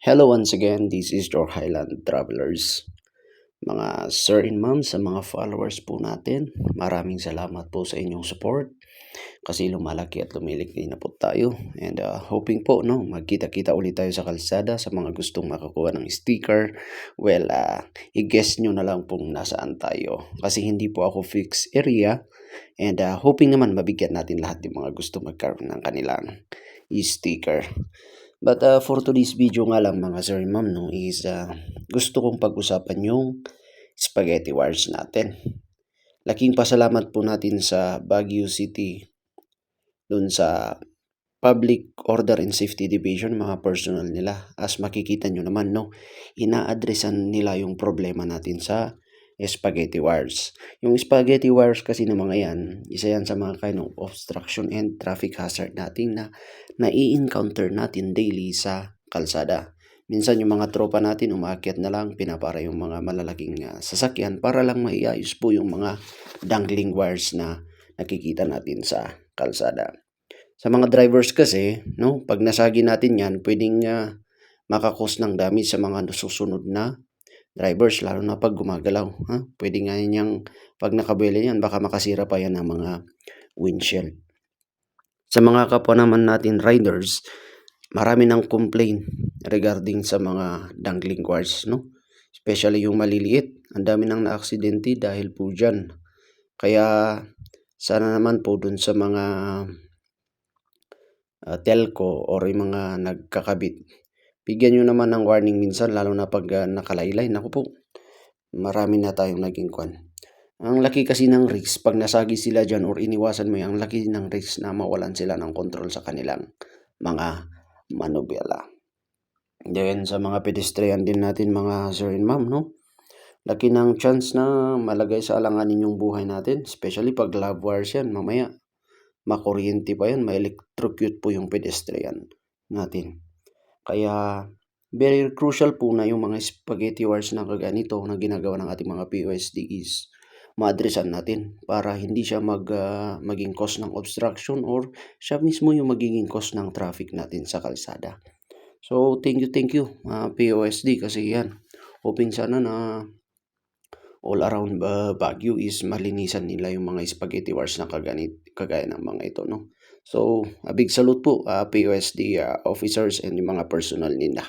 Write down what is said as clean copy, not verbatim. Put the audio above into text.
Hello once again, this is your Highland Travelers. Mga sir and ma'am sa mga followers po natin, maraming salamat po sa inyong support kasi lumalaki at lumiliki na po tayo. And hoping po magkita-kita ulit tayo sa kalsada sa mga gustong makakuha ng sticker. Well, i-guess nyo na lang kung nasaan tayo kasi hindi po ako fixed area. And hoping naman mabigyan natin lahat ng mga gusto magkaroon ng kanilang sticker. But for today's video nga lang mga sir and ma'am is gusto kong pag-usapan yung spaghetti wars natin. Laking pasalamat po natin sa Baguio City dun sa Public Order and Safety Division, mga personnel nila. As makikita nyo naman, ina-addressan nila yung problema natin sa spaghetti wars. Yung spaghetti wars kasi ng mga yan, isa yan sa mga kind of obstruction and traffic hazard natin na nai-encounter natin daily sa kalsada. Minsan yung mga tropa natin umaakyat na lang, pinapara yung mga malalaking sasakyan para lang maiayos po yung mga dangling wires na nakikita natin sa kalsada. Sa mga drivers kasi, pag nasagi natin yan, pwedeng makakos ng damage sa mga susunod na drivers, lalo na pag gumagalaw. Pwede nga niyang, pag nakabuelo yan, baka makasira pa yan ng mga windshield. Sa mga kapwa naman natin riders, marami ng complaint regarding sa mga dangling wires, especially yung maliliit. Ang dami nang na-aksidente dahil po dyan. Kaya sana naman po dun sa mga telco or yung mga nagkakabit, bigyan nyo naman ng warning minsan, lalo na pag nakalaylay. Naku po, marami na tayong naging kwan. Ang laki kasi ng risk pag nasagi sila dyan or iniwasan mo ang laki ng risk na mawalan sila ng control sa kanilang mga manubela. Then sa mga pedestrian din natin mga sir and ma'am, laki ng chance na malagay sa alanganin yung buhay natin, especially pag love wires yan. Mamaya makuryente pa yan, ma-electrocute po yung pedestrian natin. Kaya very crucial po na yung mga spaghetti wires na kaganito na ginagawa ng ating mga POSD is ma-addressan natin para hindi siya maging cause ng obstruction or siya mismo yung magiging cause ng traffic natin sa kalsada. So thank you POSD kasi yan. Hoping sana na all around Baguio is malinisan nila yung mga spaghetti wars na kagaya ng mga ito, So, a big salute po POSD officers and yung mga personnel nila.